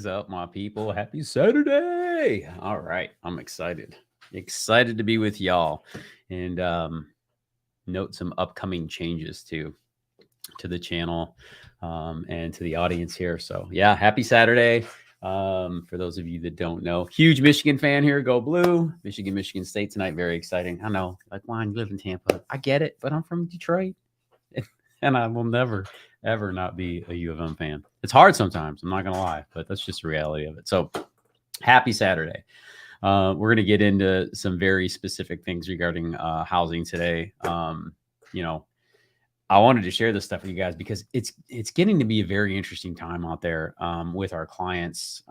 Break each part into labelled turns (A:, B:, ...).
A: up, my people? Happy Saturday. All right. I'm excited. Excited to be with y'all and note some upcoming changes to the channel and to the audience here. So, yeah, happy Saturday. For those of you that don't know, huge Michigan fan here. Go Blue. Michigan State tonight. Very exciting. I know, like, Juan, you live in Tampa. I get it, but I'm from Detroit. And I will never, ever not be a U of M fan. It's hard sometimes. I'm not going to lie, but that's just the reality of it. So happy Saturday. We're going to get into some very specific things regarding housing today. You know, I wanted to share this stuff with you guys because it's getting to be a very interesting time out there with our clients,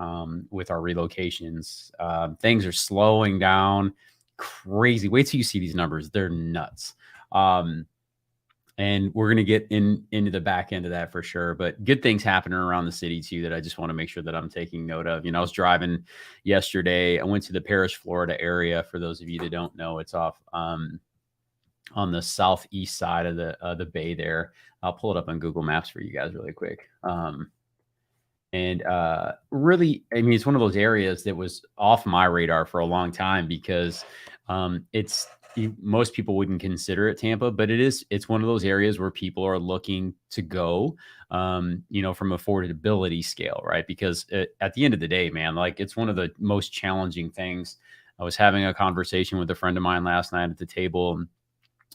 A: with our relocations. Things are slowing down crazy. Wait till you see these numbers. They're nuts. And we're going to get into the back end of that for sure. But good things happening around the city too that I just want to make sure that I'm taking note of. You know, I was driving yesterday. I went to the Parish, Florida area. For those of you that don't know, it's off on the southeast side of the bay there. I'll pull it up on Google Maps for you guys really quick. And really, I mean, it's one of those areas that was off my radar for a long time because most people wouldn't consider it Tampa, but it's one of those areas where people are looking to go, you know, from affordability scale, right? Because at the end of the day, man, like it's one of the most challenging things. I was having a conversation with a friend of mine last night at the table,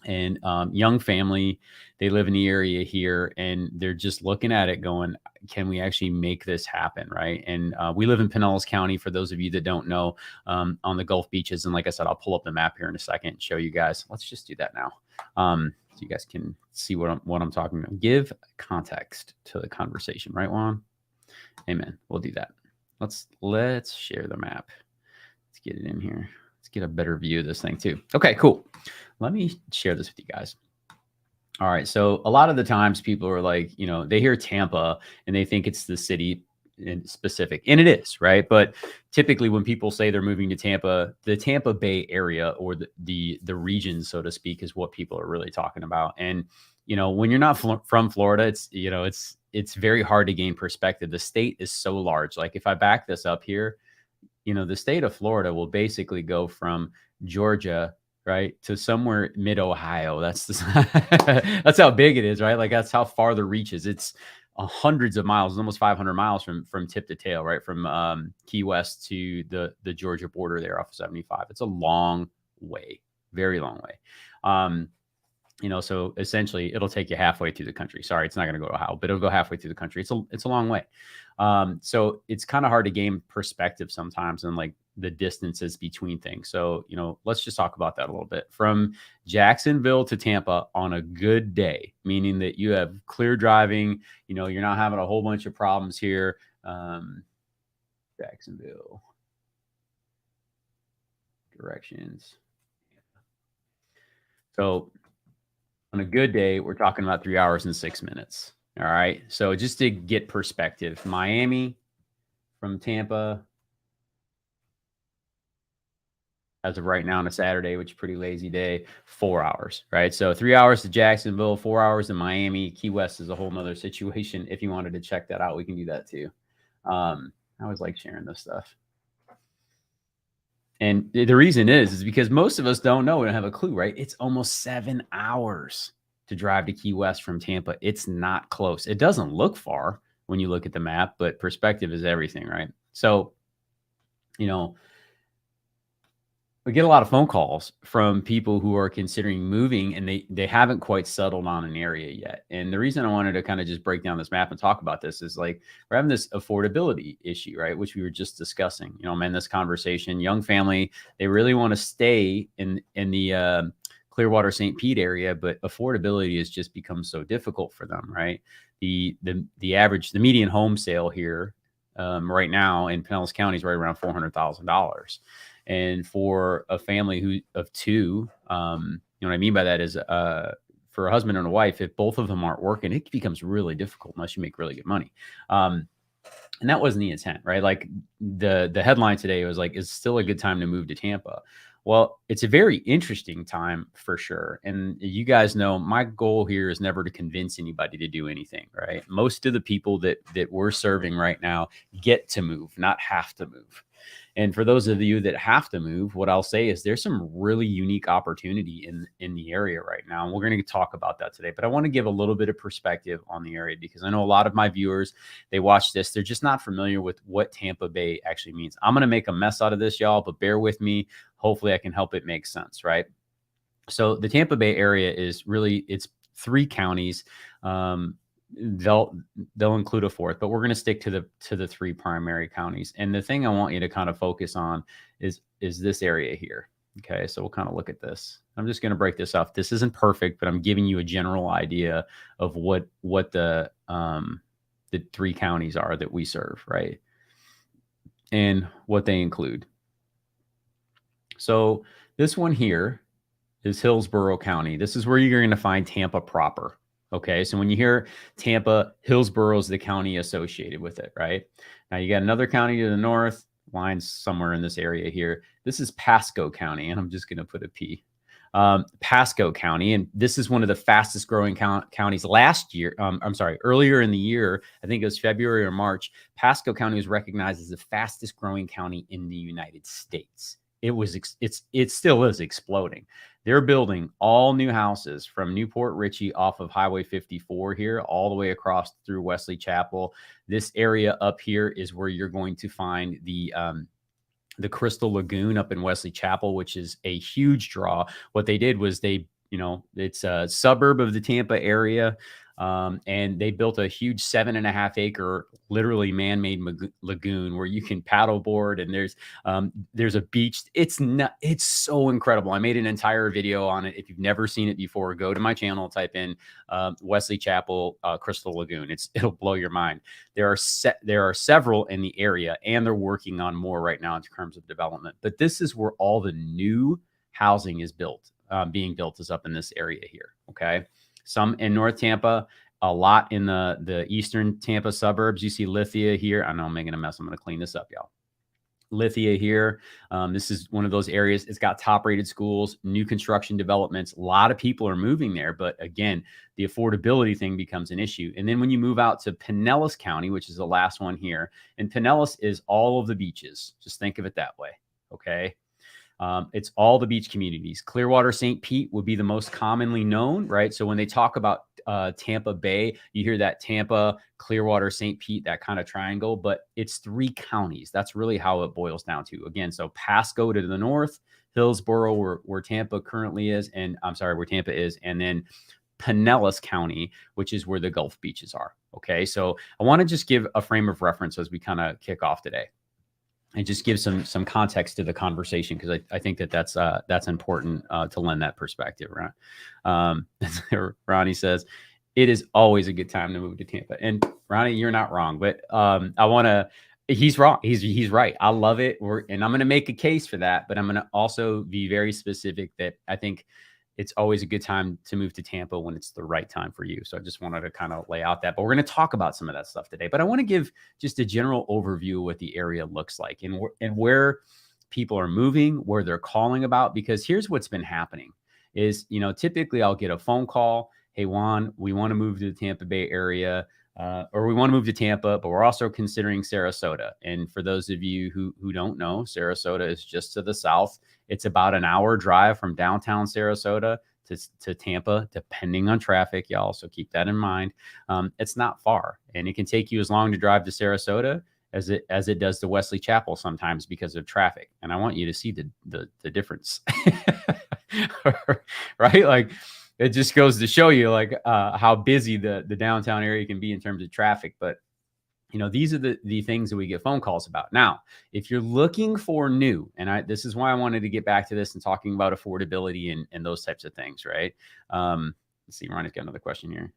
A: and young family, they live in the area here and they're just looking at it going, can we actually make this happen? Right. And we live in Pinellas County, for those of you that don't know, on the Gulf beaches. And like I said, I'll pull up the map here in a second and show you guys. Let's just do that now. So you guys can see what I'm talking about. Give context to the conversation, right, Juan? Amen. We'll do that. Let's share the map. Let's get it in here. Let's get a better view of this thing too. Okay, cool. Let me share this with you guys. All right. So a lot of the times people are like, you know, they hear Tampa and they think it's the city in specific, and it is, right? But typically when people say they're moving to Tampa, the Tampa Bay area or the region, so to speak, is what people are really talking about. And, you know, when you're not from Florida, it's very hard to gain perspective. The state is so large. Like if I back this up here, you know, the state of Florida will basically go from Georgia, right, to somewhere mid-Ohio. That's how big it is, right? Like that's how far the reach is. It's hundreds of miles, almost 500 miles from tip to tail, right, from Key West to the Georgia border there off of 75. It's a long way, very long way. You know, so essentially it'll take you halfway through the country. Sorry, it's not going to go to Ohio, but it'll go halfway through the country. It's a long way. So it's kind of hard to gain perspective sometimes and like the distances between things. So, you know, let's just talk about that a little bit. From Jacksonville to Tampa on a good day, meaning that you have clear driving, you know, you're not having a whole bunch of problems here. Jacksonville directions. So on a good day, we're talking about 3 hours and 6 minutes. All right. So just to get perspective, Miami from Tampa, as of right now on a Saturday, which is a pretty lazy day, 4 hours, right? So 3 hours to Jacksonville, 4 hours to Miami. Key West is a whole nother situation. If you wanted to check that out, we can do that too. I always like sharing this stuff. And the reason is because most of us don't know. We don't have a clue, right? It's almost 7 hours to drive to Key West from Tampa. It's not close. It doesn't look far when you look at the map, but perspective is everything, right? So, you know, we get a lot of phone calls from people who are considering moving and they haven't quite settled on an area yet. And the reason I wanted to kind of just break down this map and talk about this is like we're having this affordability issue, right? Which we were just discussing. You know, I'm in this conversation, young family, they really want to stay in the Clearwater, St. Pete area, but affordability has just become so difficult for them, right? The median home sale here right now in Pinellas County is right around $400,000. And for a family of two, you know what I mean by that is for a husband and a wife, if both of them aren't working, it becomes really difficult unless you make really good money. And that wasn't the intent, right? Like the headline today was like, it's still a good time to move to Tampa. Well, it's a very interesting time for sure. And you guys know my goal here is never to convince anybody to do anything, right? Most of the people that we're serving right now get to move, not have to move. And for those of you that have to move, what I'll say is there's some really unique opportunity in the area right now. And we're going to talk about that today. But I want to give a little bit of perspective on the area because I know a lot of my viewers, they watch this, they're just not familiar with what Tampa Bay actually means. I'm going to make a mess out of this, y'all, but bear with me. Hopefully I can help it make sense, right? So the Tampa Bay area is really, it's 3 counties. They'll include a fourth, but we're going to stick to the 3 primary counties. And the thing I want you to kind of focus on is this area here. Okay, so we'll kind of look at this. I'm just going to break this off. This isn't perfect, but I'm giving you a general idea of what the 3 counties are that we serve, right? And what they include. So this one here is Hillsborough County. This is where you're going to find Tampa proper. Okay, so when you hear Tampa, Hillsborough is the county associated with it, right? Now you got another county to the north, lines somewhere in this area here. This is Pasco County, and I'm just going to put a P. Pasco County, and this is one of the fastest growing counties last year. I'm sorry, earlier in the year, I think it was February or March, Pasco County was recognized as the fastest growing county in the United States. It still is exploding. They're building all new houses from Newport Richey off of Highway 54 here, all the way across through Wesley Chapel. This area up here is where you're going to find the Crystal Lagoon up in Wesley Chapel, which is a huge draw. What they did was it's a suburb of the Tampa area. And they built a huge 7.5 acre, literally man-made lagoon where you can paddleboard, and there's a beach. It's so incredible. I made an entire video on it. If you've never seen it before, go to my channel, type in Wesley Chapel Crystal Lagoon. It'll blow your mind. There are several in the area, and they're working on more right now in terms of development. But this is where all the new housing is being built is up in this area here. Okay. Some in North Tampa, a lot in the eastern Tampa suburbs. You see Lithia here. I know I'm making a mess. I'm going to clean this up, y'all. Lithia here. This is one of those areas. It's got top-rated schools, new construction developments. A lot of people are moving there. But again, the affordability thing becomes an issue. And then when you move out to Pinellas County, which is the last one here, and Pinellas is all of the beaches. Just think of it that way. Okay. It's all the beach communities. Clearwater, St. Pete would be the most commonly known, right? So when they talk about Tampa Bay, you hear that Tampa, Clearwater, St. Pete, that kind of triangle, but it's 3 counties. That's really how it boils down to. Again, so Pasco to the north, Hillsborough, where Tampa currently is, and I'm sorry, where Tampa is, and then Pinellas County, which is where the Gulf beaches are. Okay, so I want to just give a frame of reference as we kind of kick off today, and just give some context to the conversation, because I think that's important to lend that perspective, right? Ronnie says, it is always a good time to move to Tampa. And Ronnie, you're not wrong, but he's wrong. He's right. I love it. And I'm going to make a case for that, but I'm going to also be very specific that I think it's always a good time to move to Tampa when it's the right time for you. So I just wanted to kind of lay out that, but we're going to talk about some of that stuff today. But I want to give just a general overview of what the area looks like and where people are moving, where they're calling about, because here's what's been happening is, typically I'll get a phone call. Hey, Juan, we want to move to the Tampa Bay area, or we want to move to Tampa, but we're also considering Sarasota. And for those of you who don't know, Sarasota is just to the south. It's about an hour drive from downtown Sarasota to Tampa, depending on traffic, y'all. So keep that in mind. It's not far, and it can take you as long to drive to Sarasota as it does to Wesley Chapel sometimes because of traffic. And I want you to see the difference, right? Like, it just goes to show you how busy the downtown area can be in terms of traffic. But these are the things that we get phone calls about. Now, if you're looking for new, and this is why I wanted to get back to this and talking about affordability and those types of things, right? Let's see, Ronnie's got another question here.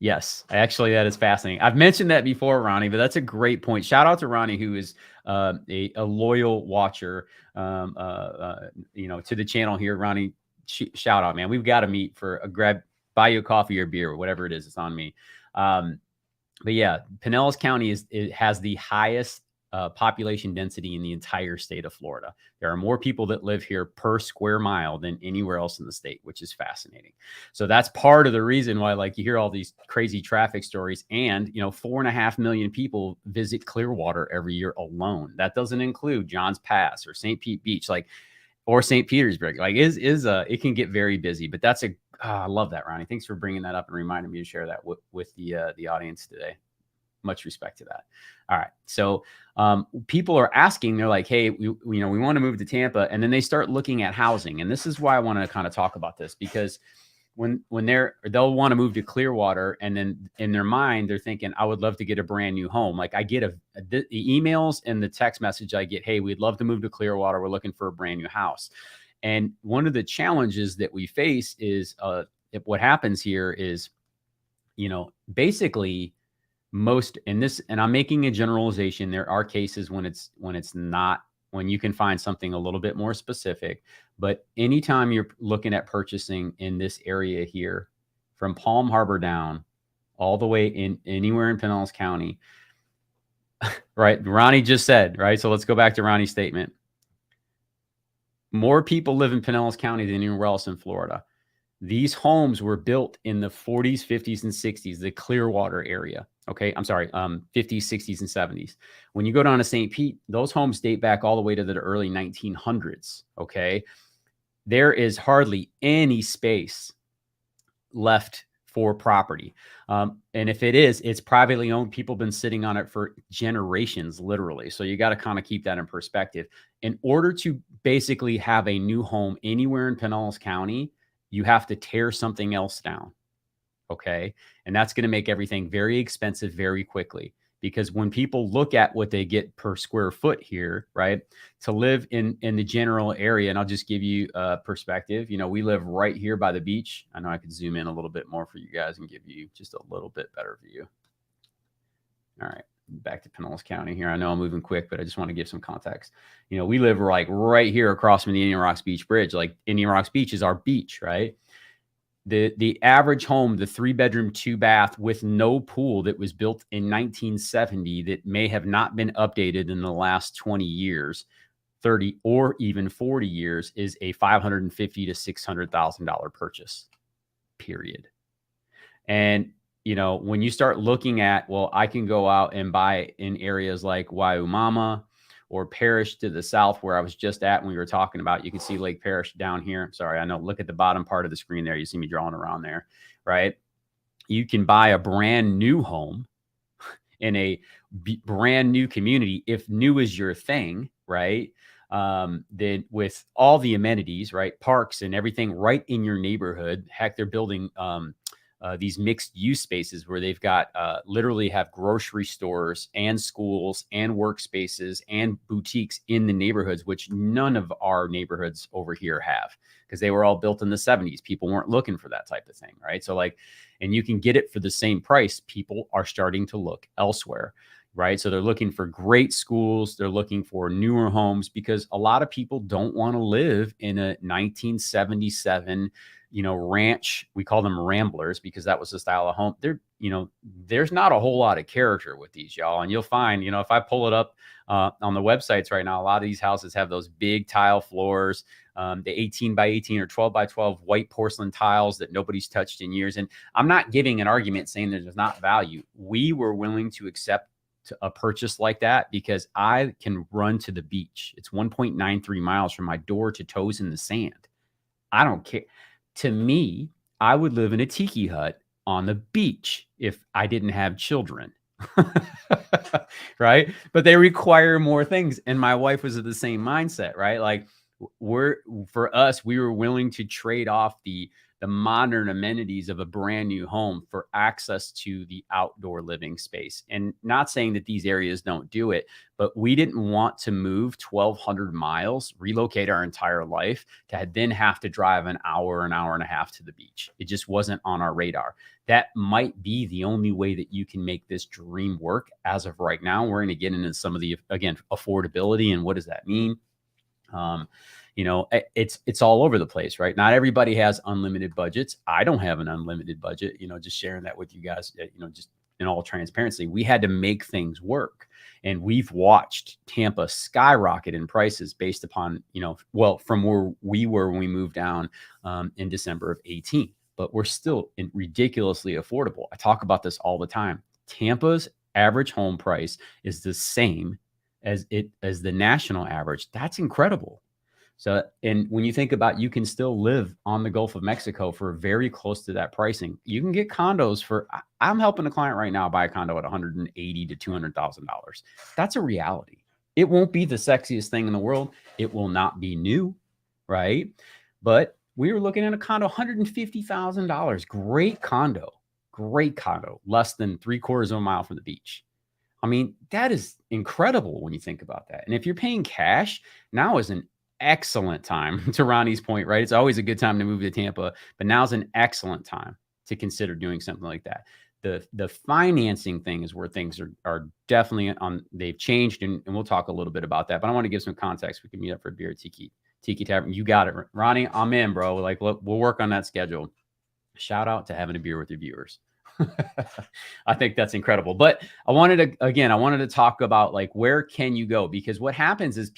A: Yes, actually, that is fascinating. I've mentioned that before, Ronnie, but that's a great point. Shout out to Ronnie, who is a loyal watcher, to the channel here. Ronnie, shout out, man. We've got to meet for a buy you a coffee or beer or whatever it is. It's on me. But yeah, Pinellas County has the highest population density in the entire state of Florida. There are more people that live here per square mile than anywhere else in the state, which is fascinating. So that's part of the reason why, like, you hear all these crazy traffic stories, and 4.5 million people visit Clearwater every year alone. That doesn't include Johns Pass or St. Pete Beach, or St. Petersburg. Like, it can get very busy, but I love that, Ronnie. Thanks for bringing that up and reminding me to share that with the audience today. Much respect to that. All right. So people are asking, they're like, hey, we want to move to Tampa. And then they start looking at housing. And this is why I want to kind of talk about this, because when they'll want to move to Clearwater, and then in their mind, they're thinking, I would love to get a brand new home. Like, I get the emails and the text message I get, hey, we'd love to move to Clearwater. We're looking for a brand new house. And one of the challenges that we face is what happens here is, basically, and I'm making a generalization. There are cases when it's not, when you can find something a little bit more specific, but anytime you're looking at purchasing in this area here, from Palm Harbor down all the way in anywhere in Pinellas County, right? Ronnie just said, right? So let's go back to Ronnie's statement. More people live in Pinellas County than anywhere else in Florida. These homes were built in the 40s, 50s, and 60s, the Clearwater area. Okay, I'm sorry, 50s, 60s, and 70s. When you go down to St. Pete, those homes date back all the way to the early 1900s. Okay, there is hardly any space left for property. And if it is, it's privately owned. People have been sitting on it for generations, literally. So you got to kind of keep that in perspective. In order to basically have a new home anywhere in Pinellas County, you have to tear something else down. Okay. And that's going to make everything very expensive very quickly, because when people look at what they get per square foot here, right, to live in the general area, and I'll just give you a perspective. We live right here by the beach. I know I could zoom in a little bit more for you guys and give you just a little bit better view. All right. Back to Pinellas County here. I know I'm moving quick, but I just want to give some context. We live like right here across from the Indian Rocks Beach Bridge. Like, Indian Rocks Beach is our beach, right? The average home, the 3-bedroom, 2-bath with no pool, that was built in 1970, that may have not been updated in the last 20 years, 30 or even 40 years, is a $550,000 to $600,000 purchase, period. And when you start looking at, well, I can go out and buy in areas like Waimama or Parrish to the south, where I was just at when we were talking about, you can see Lake Parrish down here. Sorry, I know, look at the bottom part of the screen there. You see me drawing around there, right? You can buy a brand new home in a brand new community, if new is your thing, right? Then with all the amenities, right? Parks and everything right in your neighborhood. Heck, they're building these mixed use spaces where they've got literally have grocery stores and schools and workspaces and boutiques in the neighborhoods, which none of our neighborhoods over here have, because they were all built in the 70s. People weren't looking for that type of thing, right? So and you can get it for the same price. People are starting to look elsewhere, right? So they're looking for great schools. They're looking for newer homes, because a lot of people don't want to live in a 1977 ranch. We call them ramblers because that was the style of home. There's not a whole lot of character with these, y'all. And you'll find, if I pull it up on the websites right now, a lot of these houses have those big tile floors, the 18 by 18 or 12 by 12 white porcelain tiles that nobody's touched in years. And I'm not giving an argument saying there's not value. We were willing to accept a purchase like that because I can run to the beach. It's 1.93 miles from my door to toes in the sand. I don't care. To me, I would live in a tiki hut on the beach if I didn't have children. Right? But they require more things. And my wife was of the same mindset, right? Like, for us, we were willing to trade off the modern amenities of a brand new home for access to the outdoor living space. And not saying that these areas don't do it, but we didn't want to move 1,200 miles, relocate our entire life to then have to drive an hour and a half to the beach. It just wasn't on our radar. That might be the only way that you can make this dream work as of right now. We're going to get into some of the, again, affordability and what does that mean? It's all over the place, right? Not everybody has unlimited budgets. I don't have an unlimited budget, just sharing that with you guys, just in all transparency, we had to make things work. And we've watched Tampa skyrocket in prices based upon, well, from where we were when we moved down in December of 18, but we're still ridiculously affordable. I talk about this all the time. Tampa's average home price is the same as the national average. That's incredible. So, and when you think about, you can still live on the Gulf of Mexico for very close to that pricing. You can get condos for, I'm helping a client right now buy a condo at $180,000 to $200,000. That's a reality. It won't be the sexiest thing in the world. It will not be new, right? But we were looking at a condo, $150,000. Great condo, less than 3/4 of a mile from the beach. I mean, that is incredible when you think about that. And if you're paying cash, now is an excellent time, to Ronnie's point, right? It's always a good time to move to Tampa, but now's an excellent time to consider doing something like that. The financing thing is where things are definitely they've changed, and we'll talk a little bit about that. But I want to give some context. We can meet up for a beer at Tiki Tavern. You got it, Ronnie. I'm in, bro. Like, we'll work on that schedule. Shout out to having a beer with your viewers. I think that's incredible. But I wanted to talk about, like, where can you go? Because what happens is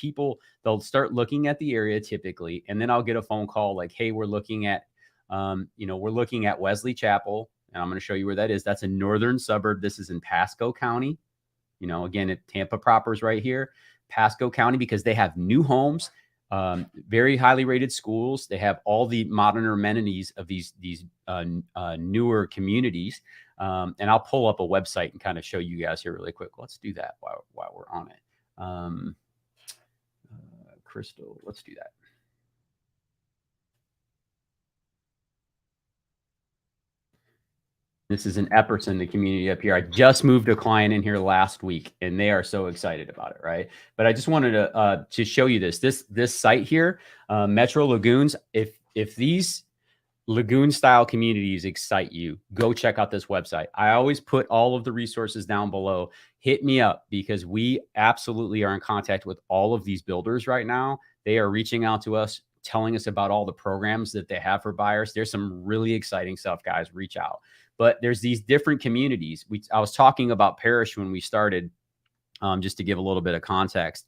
A: they'll start looking at the area typically, and then I'll get a phone call like, hey, we're looking at Wesley Chapel, and I'm going to show you where that is. That's a northern suburb. This is in Pasco County. Again, Tampa proper is right here, Pasco County, because they have new homes, very highly rated schools. They have all the modern amenities of these newer communities. And I'll pull up a website and kind of show you guys here really quick. Let's do that while we're on it. Crystal, let's do that. This is in Epperson, the community up here. I just moved a client in here last week, and they are so excited about it, right? But I just wanted to show you this site here, Metro Lagoons. If these Lagoon style communities excite you, go check out this website. I always put all of the resources down below. Hit me up, because we absolutely are in contact with all of these builders right now. They are reaching out to us, telling us about all the programs that they have for buyers. There's some really exciting stuff, guys. Reach out. But there's these different communities. I was talking about Parrish when we started, just to give a little bit of context.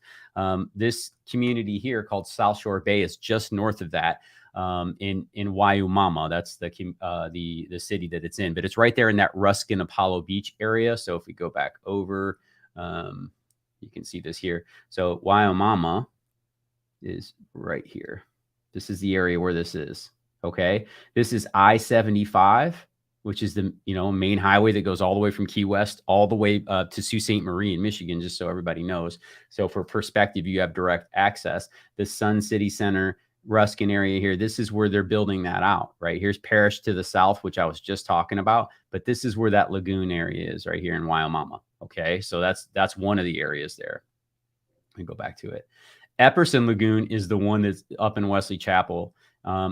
A: This community here called South Shore Bay is just north of that, in Waimama. That's the city that it's in. But it's right there in that Ruskin Apollo Beach area. So if we go back over, you can see this here. So Waimama is right here. This is the area where this is. Okay. This is I-75. Which is the main highway that goes all the way from Key West all the way to Sault Ste. Marie in Michigan, just so everybody knows. So for perspective, you have direct access. The Sun City Center, Ruskin area here, this is where they're building that out, right? Here's Parrish to the south, which I was just talking about, but this is where that Lagoon area is, right here in Waimama. Okay, so that's one of the areas there. Let me go back to it. Epperson Lagoon is the one that's up in Wesley Chapel.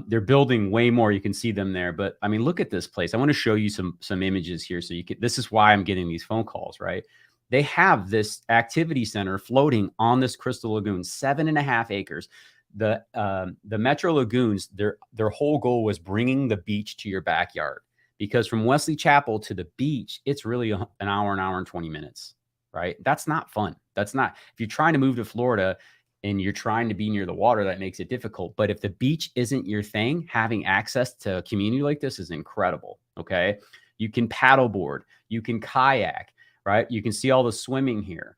A: They're building way more. You can see them there, but I mean, look at this place. I want to show you some images here. So this is why I'm getting these phone calls, right? They have this activity center floating on this Crystal Lagoon, 7.5 acres. The Metro Lagoons, their whole goal was bringing the beach to your backyard, because from Wesley Chapel to the beach, it's really an hour and 20 minutes, right? That's not fun. If you're trying to move to Florida and you're trying to be near the water, that makes it difficult. But if the beach isn't your thing, having access to a community like this is incredible. Okay. You can paddleboard, you can kayak, right? You can see all the swimming here.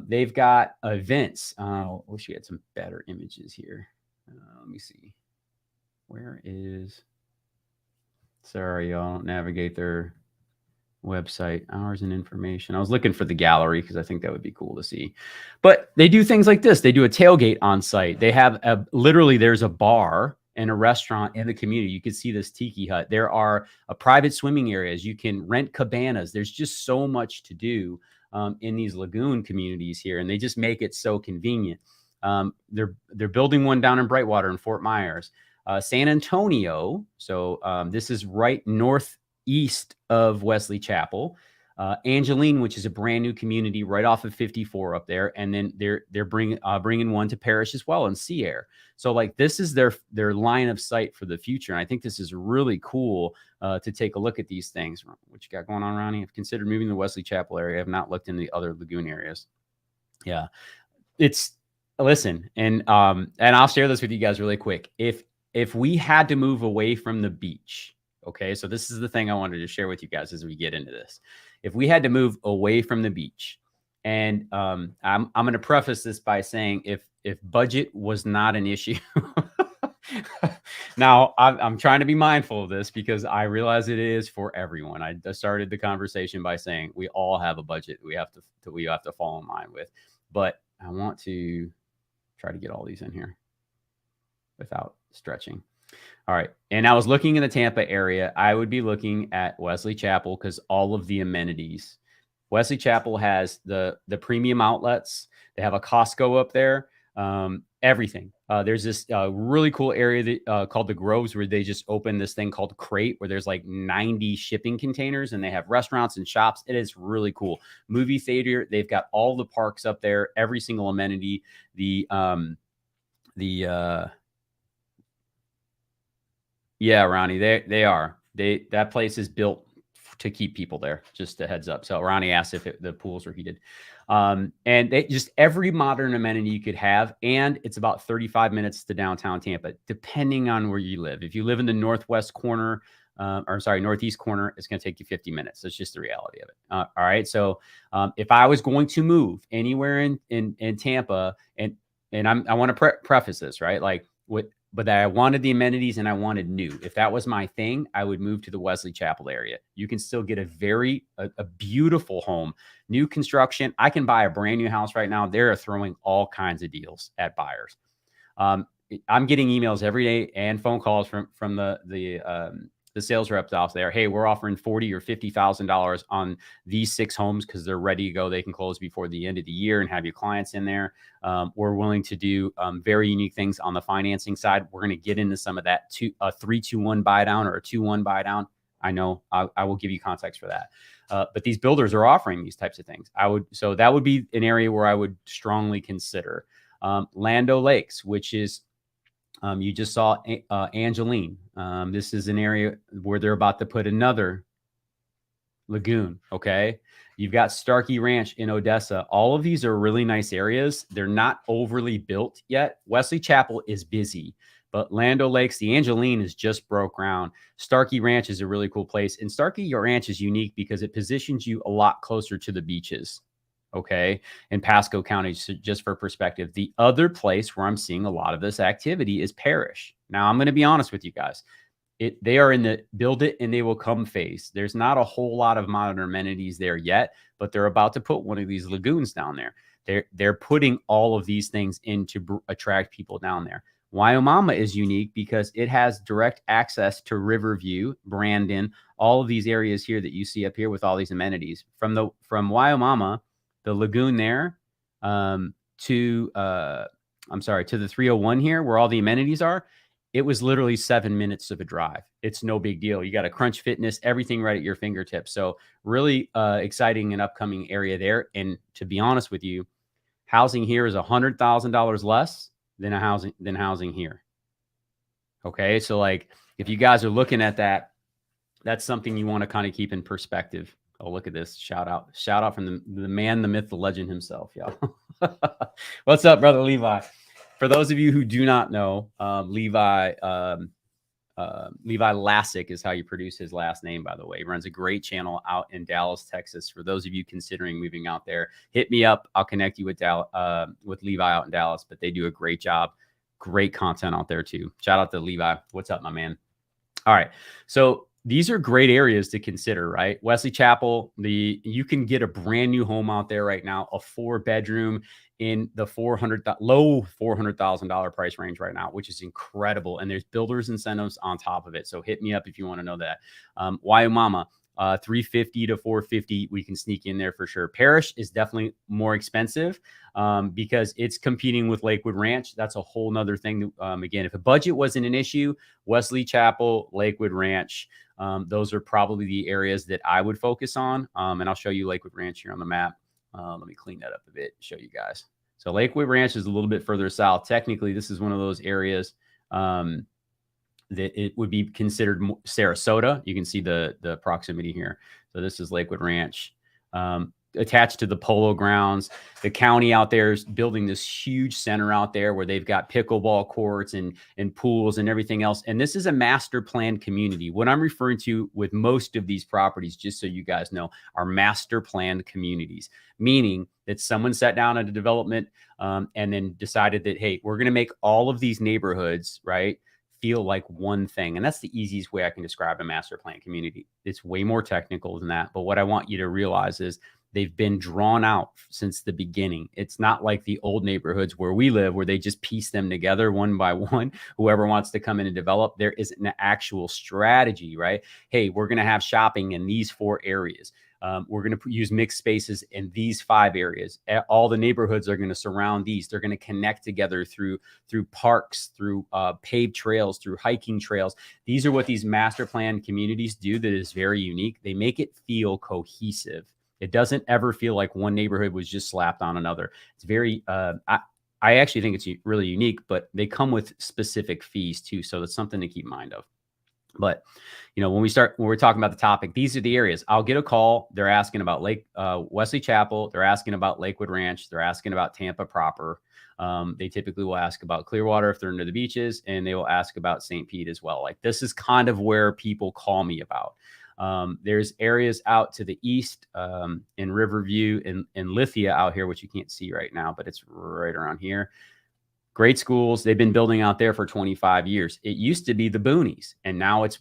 A: They've got events. I wish we had some better images here. Let me see. Sorry, y'all don't navigate their website, hours and information. I was looking for the gallery because I think that would be cool to see. But they do things like this. They do a tailgate on site. They have literally there's a bar and a restaurant in the community. You can see this tiki hut. There are private swimming areas. You can rent cabanas. There's just so much to do in these lagoon communities here, and they just make it so convenient. They're building one down in Brightwater in Fort Myers, San Antonio. So this is right northeast of Wesley Chapel. Angeline, which is a brand new community right off of 54 up there, and then they're bringing one to Parrish as well in Sea Air. So like this is their line of sight for the future, and I think this is really cool to take a look at these things. What you got going on, Ronnie? I've considered moving to the Wesley Chapel area. I have not looked in the other Lagoon areas. Yeah, it's listen, and I'll share this with you guys really quick. If we had to move away from the beach, okay, so this is the thing I wanted to share with you guys as we get into this. If we had to move away from the beach, and I'm going to preface this by saying if budget was not an issue. Now I'm trying to be mindful of this because I realize it is for everyone. I started the conversation by saying we all have a budget we have to fall in line with, but I want to try to get all these in here without stretching. All right. And I was looking in the Tampa area. I would be looking at Wesley Chapel because all of the amenities. Wesley Chapel has the premium outlets. They have a Costco up there. Everything. There's this really cool area that, called the Groves where they just opened this thing called Crate where there's like 90 shipping containers and they have restaurants and shops. It is really cool. Movie theater. They've got all the parks up there, every single amenity. Yeah, Ronnie, they are. That place is built to keep people there. Just a heads up. So Ronnie asked if the pools are heated, and they just every modern amenity you could have, and it's about 35 minutes to downtown Tampa, depending on where you live. If you live in the northwest corner, northeast corner, it's going to take you 50 minutes. That's just the reality of it. All right. So if I was going to move anywhere in Tampa, and I want to preface this, right? Like but I wanted the amenities and I wanted new. If that was my thing, I would move to the Wesley Chapel area. You can still get a beautiful home, new construction. I can buy a brand new house right now. They're throwing all kinds of deals at buyers. I'm getting emails every day and phone calls from the sales reps out there. Hey, we're offering $40,000 or $50,000 on these 6 homes because they're ready to go. They can close before the end of the year and have your clients in there. We're willing to do very unique things on the financing side. We're going to get into some of that, a 3-2-1 buy down or a 2-1 buy down. I know I will give you context for that. But these builders are offering these types of things. So that would be an area where I would strongly consider. Land O'Lakes, which is you just saw Angeline. This is an area where they're about to put another lagoon. Okay. You've got Starkey Ranch in Odessa. All of these are really nice areas. They're not overly built yet. Wesley Chapel is busy, but Land O'Lakes, the Angeline is just broke ground. Starkey Ranch is a really cool place. And Starkey Ranch is unique because it positions you a lot closer to the beaches. Okay. In Pasco County, so just for perspective, the other place where I'm seeing a lot of this activity is Parrish. Now, I'm going to be honest with you guys. They are in the build it and they will come phase. There's not a whole lot of modern amenities there yet, but they're about to put one of these lagoons down there. They're putting all of these things in to attract people down there. Wyomama is unique because it has direct access to Riverview, Brandon, all of these areas here that you see up here with all these amenities. From Wyomama, the lagoon there, to the 301 here where all the amenities are, it was literally 7 minutes of a drive. It's no big deal. You got a Crunch Fitness, everything right at your fingertips. So really exciting and upcoming area there. And to be honest with you, housing here is $100,000 less than housing here. Okay. So like, if you guys are looking at that, that's something you want to kind of keep in perspective. Oh, look at this. Shout out from the man, the myth, the legend himself. Yeah. What's up, brother Levi? For those of you who do not know, Levi Lassick is how you produce his last name, by the way. He runs a great channel out in Dallas, Texas. For those of you considering moving out there, hit me up. I'll connect you with Levi out in Dallas, but they do a great job. Great content out there too. Shout out to Levi. What's up, my man? All right. So these are great areas to consider, right? Wesley Chapel, you can get a brand new home out there right now, a 4-bedroom in the low $400,000 price range right now, which is incredible. And there's builders incentives on top of it. So hit me up if you want to know that. Wyomama, 350 to 450, we can sneak in there for sure. Parish is definitely more expensive because it's competing with Lakewood Ranch. That's a whole nother thing. Again, if a budget wasn't an issue, Wesley Chapel, Lakewood Ranch, those are probably the areas that I would focus on. And I'll show you Lakewood Ranch here on the map. Let me clean that up a bit, show you guys. So Lakewood Ranch is a little bit further south. Technically, this is one of those areas that it would be considered Sarasota. You can see the proximity here. So this is Lakewood Ranch, attached to the Polo Grounds. The county out there is building this huge center out there where they've got pickleball courts and pools and everything else. And this is a master plan community. What I'm referring to with most of these properties, just so you guys know, are master planned communities, meaning that someone sat down at a development and then decided that, hey, we're going to make all of these neighborhoods, right, feel like one thing. And that's the easiest way I can describe a master plan community. It's way more technical than that. But what I want you to realize is they've been drawn out since the beginning. It's not like the old neighborhoods where we live, where they just piece them together one by one. Whoever wants to come in and develop, there is an actual strategy, right? Hey, we're going to have shopping in these 4 areas. We're going to use mixed spaces in these 5 areas. All the neighborhoods are going to surround these. They're going to connect together through parks, through paved trails, through hiking trails. These are what these master plan communities do that is very unique. They make it feel cohesive. It doesn't ever feel like one neighborhood was just slapped on another. It's very, I actually think it's really unique, but they come with specific fees too. So that's something to keep in mind of. But, you know, when we're talking about the topic, these are the areas. I'll get a call. They're asking about Wesley Chapel. They're asking about Lakewood Ranch. They're asking about Tampa proper. They typically will ask about Clearwater if they're near the beaches, and they will ask about St. Pete as well. Like, this is kind of where people call me about. There's areas out to the east in Riverview and Lithia out here, which you can't see right now, but it's right around here. Great schools. They've been building out there for 25 years. It used to be the boonies, and now it's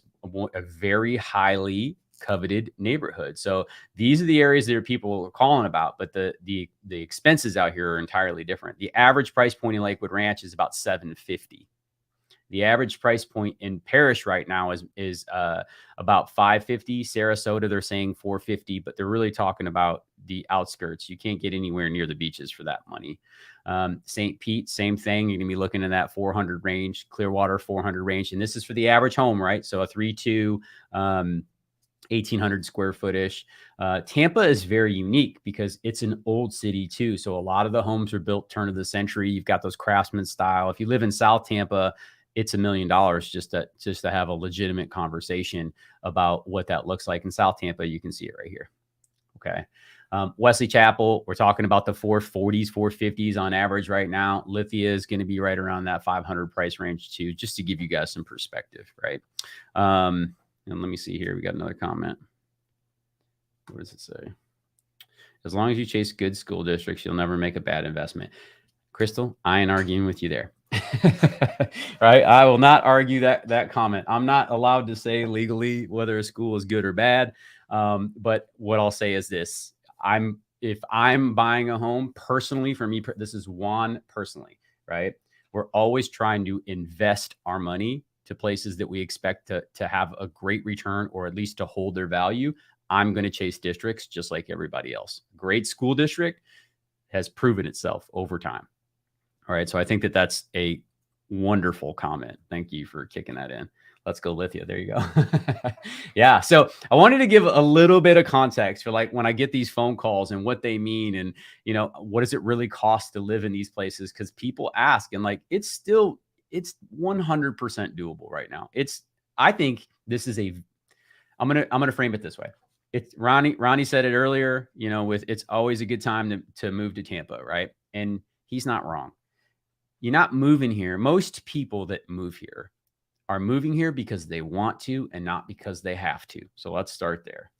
A: a very highly coveted neighborhood. So these are the areas that people are calling about, but the expenses out here are entirely different. The average price point in Lakewood Ranch is about $750. The average price point in Parish right now is about $550. Sarasota, they're saying $450, but they're really talking about the outskirts. You can't get anywhere near the beaches for that money. St. Pete, same thing. You're going to be looking in that 400 range. Clearwater, 400 range. And this is for the average home, right? So a 3-2, 1,800 square footish. Tampa is very unique because it's an old city too. So a lot of the homes are built turn of the century. You've got those craftsman style. If you live in South Tampa, it's $1 million just to have a legitimate conversation about what that looks like. In South Tampa, you can see it right here. Okay. Wesley Chapel, we're talking about the 440s, 450s on average right now. Lithia is going to be right around that 500 price range too, just to give you guys some perspective, right? And let me see here. We got another comment. What does it say? As long as you chase good school districts, you'll never make a bad investment. Crystal, I ain't arguing with you there. Right? I will not argue that comment. I'm not allowed to say legally whether a school is good or bad. But what I'll say is this. If I'm buying a home personally, for me, this is Juan personally, right? We're always trying to invest our money to places that we expect to have a great return, or at least to hold their value. I'm going to chase districts just like everybody else. Great school district has proven itself over time. All right. So I think that's a wonderful comment. Thank you for kicking that in. Let's go Lithia. There you go. Yeah. So I wanted to give a little bit of context for like when I get these phone calls and what they mean and, you know, what does it really cost to live in these places? Because people ask, and like, it's 100% doable right now. I think this is I'm going to frame it this way. It's Ronnie said it earlier, you know, it's always a good time to move to Tampa. Right. And he's not wrong. You're not moving here. Most people that move here are moving here because they want to and not because they have to. So let's start there,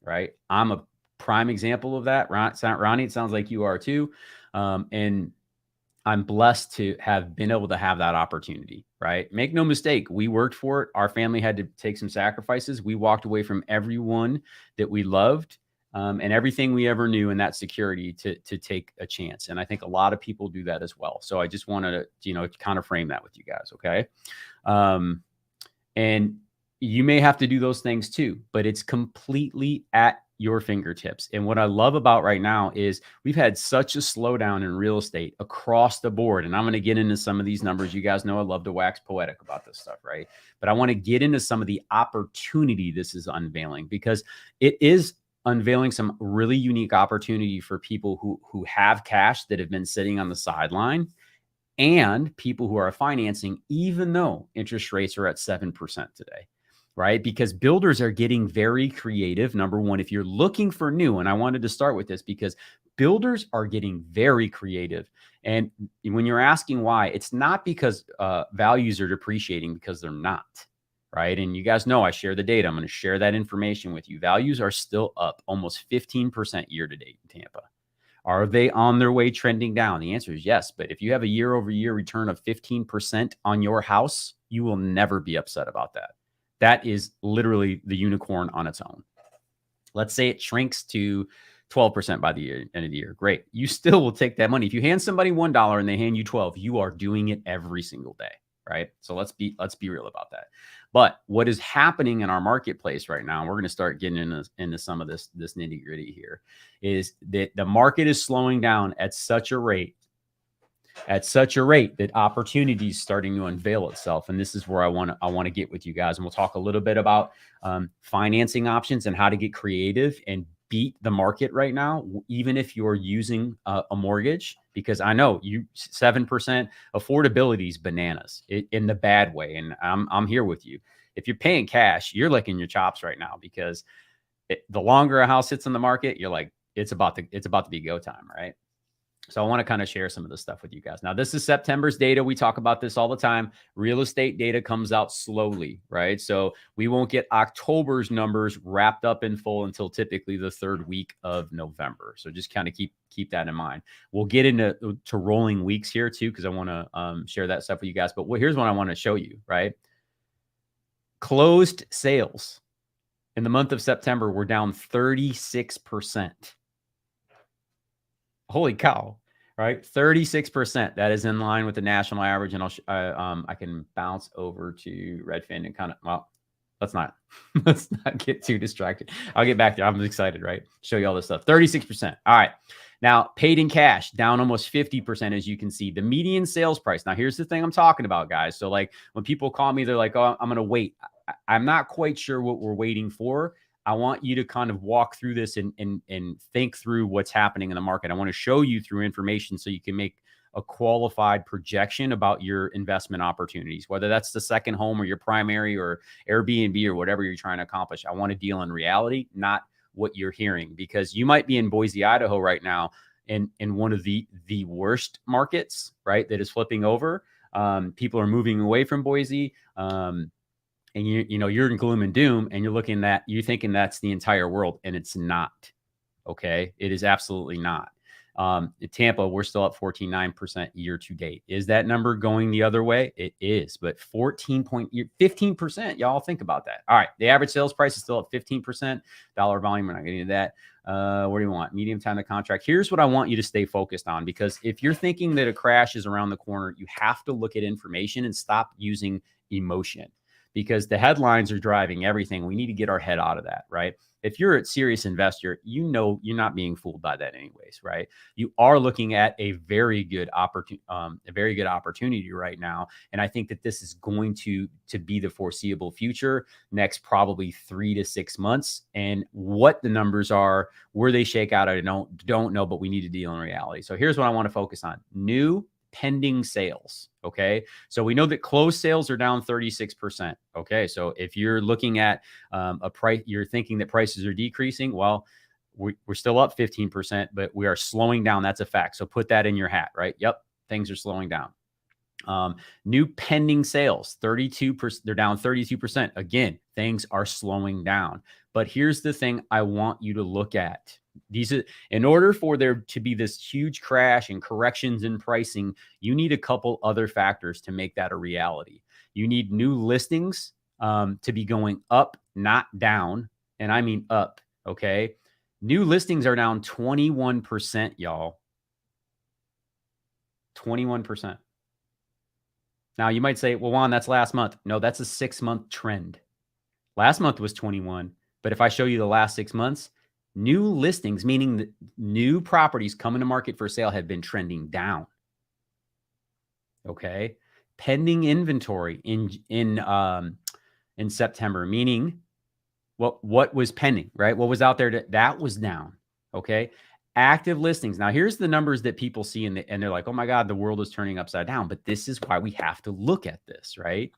A: right? I'm a prime example of that. Ronnie, it sounds like you are too. And I'm blessed to have been able to have that opportunity, right? Make no mistake, we worked for it. Our family had to take some sacrifices. We walked away from everyone that we loved and everything we ever knew, and that security to take a chance. And I think a lot of people do that as well. So I just wanted to, kind of frame that with you guys. Okay. And You may have to do those things too, but it's completely at your fingertips. And what I love about right now is we've had such a slowdown in real estate across the board. And I'm going to get into some of these numbers. You guys know I love to wax poetic about this stuff, right? But I want to get into some of the opportunity this is unveiling, because it is unveiling some really unique opportunity for people who have cash that have been sitting on the sideline, and people who are financing, even though interest rates are at 7% today, right? Because builders are getting very creative. Number one, if you're looking for new, and I wanted to start with this because builders are getting very creative. And when you're asking why, it's not because values are depreciating, because they're not, right? And you guys know I share the data. I'm going to share that information with you. Values are still up almost 15% year to date in Tampa. Are they on their way trending down? The answer is yes. But if you have a year over year return of 15% on your house, you will never be upset about that. That is literally the unicorn on its own. Let's say it shrinks to 12% by the end of the year. Great. You still will take that money. If you hand somebody $1 and they hand you 12, you are doing it every single day, right? So let's be real about that. But what is happening in our marketplace right now, and we're going to start getting into some of this nitty gritty here, is that the market is slowing down at such a rate that opportunity is starting to unveil itself. And this is where I want to get with you guys. And we'll talk a little bit about financing options and how to get creative and beat the market right now, even if you're using a mortgage, because I know 7% affordability is bananas in the bad way. And I'm here with you. If you're paying cash, you're licking your chops right now, because the longer a house sits on the market, you're like, it's about to be go time, right? So I want to kind of share some of this stuff with you guys. Now, this is September's data. We talk about this all the time. Real estate data comes out slowly, right? So we won't get October's numbers wrapped up in full until typically the third week of November. So just kind of keep that in mind. We'll get into rolling weeks here too, because I want to share that stuff with you guys. But here's what I want to show you, right? Closed sales in the month of September were down 36%. Holy cow, right? 36%. That is in line with the national average. And I can bounce over to Redfin and kind of, well, let's not get too distracted. I'll get back there. I'm excited, right? Show you all this stuff. 36%. All right. Now, paid in cash down almost 50%, as you can see. The median sales price. Now, here's the thing I'm talking about, guys. So like when people call me, they're like, oh, I'm going to wait. I'm not quite sure what we're waiting for. I want you to kind of walk through this and think through what's happening in the market. I want to show you through information so you can make a qualified projection about your investment opportunities, whether that's the second home or your primary or Airbnb or whatever you're trying to accomplish. I want to deal in reality, not what you're hearing, because you might be in Boise, Idaho right now in one of the worst markets, right? That is flipping over. People are moving away from Boise. And you're in gloom and doom, and you're thinking that's the entire world, and it's not. Okay, it is absolutely not. In Tampa, we're still up 14.9% year to date. Is that number going the other way? It is, but 15%. Y'all think about that. All right, the average sales price is still up 15%. Dollar volume, we're not getting into that. What do you want? Medium time to contract. Here's what I want you to stay focused on, because if you're thinking that a crash is around the corner, you have to look at information and stop using emotion, because the headlines are driving everything. We need to get our head out of that, right? If you're a serious investor, you're not being fooled by that anyways, right? You are looking at a very good opportunity right now. And I think that this is going to be the foreseeable future, next probably 3 to 6 months. And what the numbers are, where they shake out, I don't know, but we need to deal in reality. So here's what I want to focus on: new pending sales. Okay. So we know that closed sales are down 36%. Okay. So if you're looking at a price, you're thinking that prices are decreasing. Well, we're still up 15%, but we are slowing down. That's a fact. So put that in your hat, right? Yep. Things are slowing down. New pending sales, 32%. They're down 32%. Again, things are slowing down. But here's the thing I want you to look at. In order for there to be this huge crash and corrections in pricing, you need a couple other factors to make that a reality. You need new listings to be going up, not down. And I mean up. Okay. New listings are down 21%, y'all. 21%. Now you might say, well, Juan, that's last month. No, that's a 6-month trend. Last month was 21. But if I show you the last 6 months, new listings, meaning the new properties coming to market for sale, have been trending down. Okay. Pending inventory in September, meaning what was pending, right? What was out there that was down. Okay. Active listings. Now, here's the numbers that people see and they're like, oh my God, the world is turning upside down. But this is why we have to look at this, right?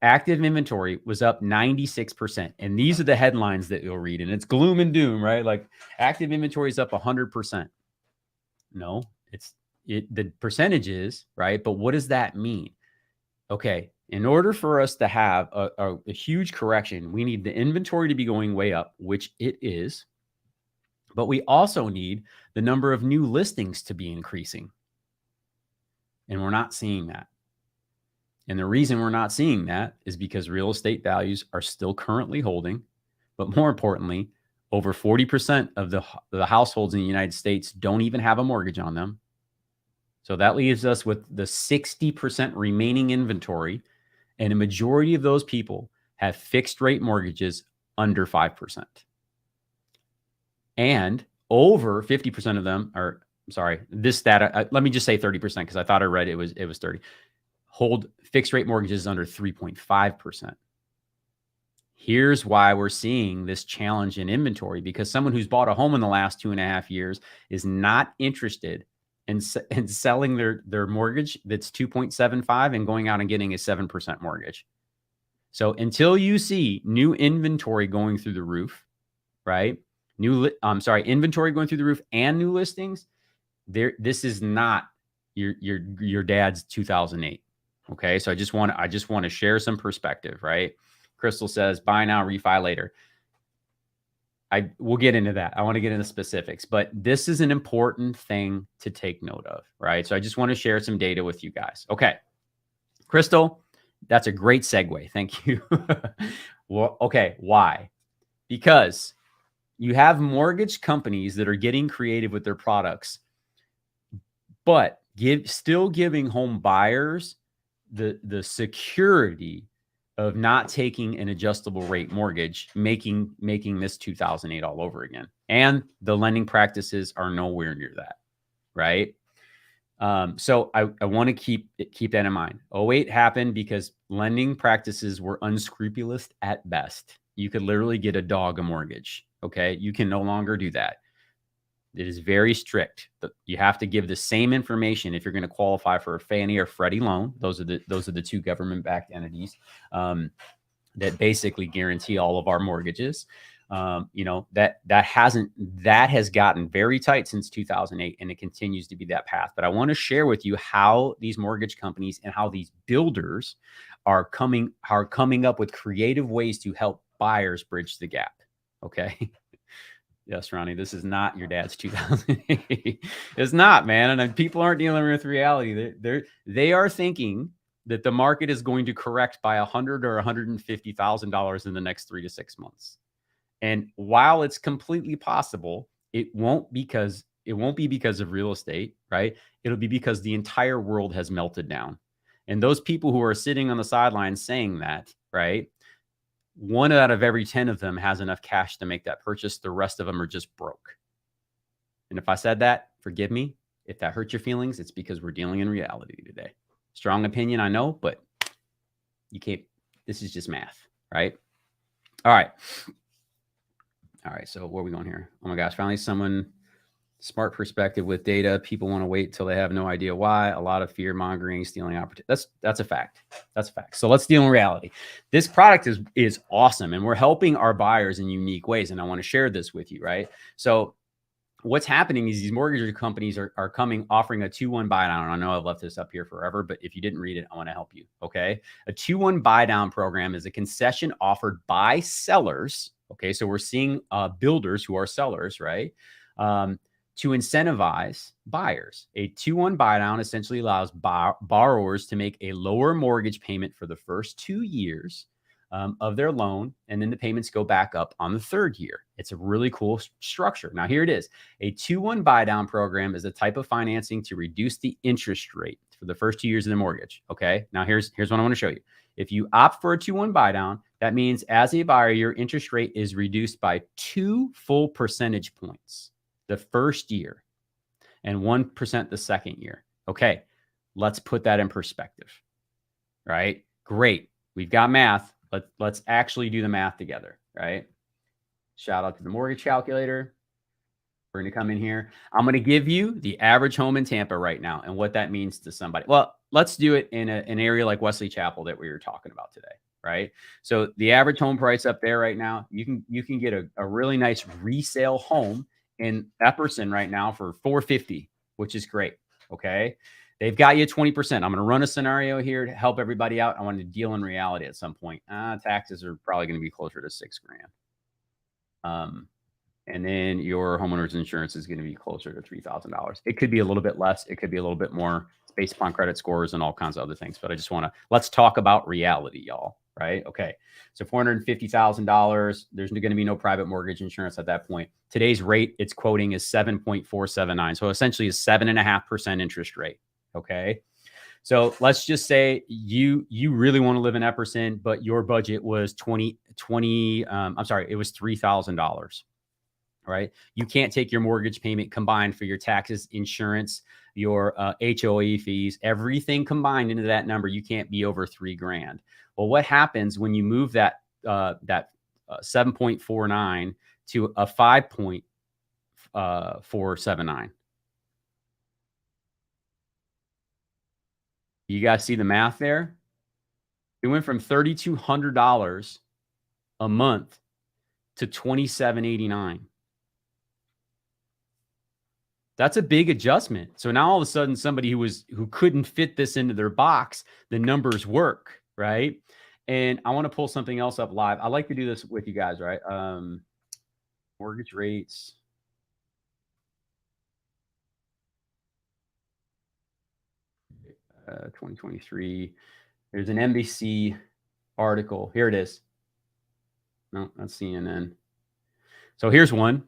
A: Active inventory was up 96%. And these are the headlines that you'll read. And it's gloom and doom, right? Like active inventory is up 100%. No, the percentage is, right? But what does that mean? Okay. In order for us to have a huge correction, we need the inventory to be going way up, which it is. But we also need the number of new listings to be increasing. And we're not seeing that. And the reason we're not seeing that is because real estate values are still currently holding. But more importantly, over 40% of the households in the United States don't even have a mortgage on them. So that leaves us with the 60% remaining inventory. And a majority of those people have fixed rate mortgages under 5%. And over 50% of them are, sorry, this stat, let me just say 30% because I thought I read it was 30. Hold fixed rate mortgages under 3.5%. Here's why we're seeing this challenge in inventory, because someone who's bought a home in the last 2.5 years is not interested in selling their mortgage that's 2.75 and going out and getting a 7% mortgage. So until you see new inventory going through the roof, right? Inventory going through the roof and new listings, this is not your dad's 2008. Okay. So I just want to share some perspective, right? Crystal says, buy now, refi later. We'll get into that. I want to get into specifics, but this is an important thing to take note of, right? So I just want to share some data with you guys. Okay. Crystal, that's a great segue. Thank you. Well, okay. Why? Because you have mortgage companies that are getting creative with their products, but still giving home buyers the security of not taking an adjustable rate mortgage, making this 2008 all over again. And the lending practices are nowhere near that, right? So I want to keep that in mind. 08 happened because lending practices were unscrupulous at best. You could literally get a dog a mortgage. Okay. You can no longer do that. It is very strict. You have to give the same information if you're going to qualify for a Fannie or Freddie loan. Those are the two government-backed entities that basically guarantee all of our mortgages. That has gotten very tight since 2008, and it continues to be that path. But I want to share with you how these mortgage companies and how these builders are coming up with creative ways to help buyers bridge the gap. Okay. Yes, Ronnie, this is not your dad's 2008. It's not, man. And people aren't dealing with reality. They are thinking that the market is going to correct by $100,000 or $150,000 in the next 3 to 6 months. And while it's completely possible, it won't be because of real estate, right? It'll be because the entire world has melted down. And those people who are sitting on the sidelines saying that, right? 1 out of every 10 of them has enough cash to make that purchase. The rest of them are just broke. And if I said that, forgive me. If that hurts your feelings, it's because we're dealing in reality today. Strong opinion, I know, but you can't. This is just math, right? All right. So where are we going here? Oh my gosh, finally someone smart perspective with data. People want to wait till they have no idea why. A lot of fear mongering, stealing opportunity. That's a fact. That's a fact. So let's deal in reality. This product is awesome, and we're helping our buyers in unique ways. And I want to share this with you, right? So what's happening is these mortgage companies are offering a 2-1 buy down. I know I've left this up here forever, but if you didn't read it, I want to help you. Okay. A 2-1 buy down program is a concession offered by sellers. Okay. So we're seeing builders who are sellers, right? To incentivize buyers. A 2-1 buy down essentially allows borrowers to make a lower mortgage payment for the first 2 years of their loan, and then the payments go back up on the 3rd year. It's a really cool structure. Now, here it is. A 2-1 buy down program is a type of financing to reduce the interest rate for the first 2 years of the mortgage. Okay. Now, here's what I want to show you. If you opt for a 2-1 buy down, That means as a buyer, your interest rate is reduced by 2 full percentage points the first year and 1% the second year. Okay, let's put that in perspective, right? Great. We've got math. Let's actually do the math together, right? Shout out to the mortgage calculator. We're going to come in here. I'm going to give you the average home in Tampa right now and what that means to somebody. Well, let's do it in an area like Wesley Chapel that we were talking about today, right? So the average home price up there right now, you can get a really nice resale home in Epperson right now for $450, which is great. Okay. They've got you 20%. I'm going to run a scenario here to help everybody out. I want to deal in reality at some point. Taxes are probably going to be closer to $6,000. And then your homeowner's insurance is going to be closer to $3,000. It could be a little bit less. It could be a little bit more. It's based upon credit scores and all kinds of other things. But I just want to, let's talk about reality, y'all. Right? Okay. So $450,000. There's going to be no private mortgage insurance at that point. Today's rate it's quoting is 7.479. So essentially a 7.5% interest rate. Okay. So let's just say you really want to live in Epperson, but your budget was it was $3,000. Right? You can't take your mortgage payment combined for your taxes, insurance, your HOA fees, everything combined into that number. You can't be over $3,000. Well, what happens when you move that 7.49 to a 5.479? You guys see the math there? It went from $3,200 a month to $2,789. That's a big adjustment. So now all of a sudden, somebody who couldn't fit this into their box, the numbers work, right? And I want to pull something else up live. I like to do this with you guys, right? Mortgage rates. Uh, 2023. There's an NBC article. Here it is. No, that's CNN. So here's one.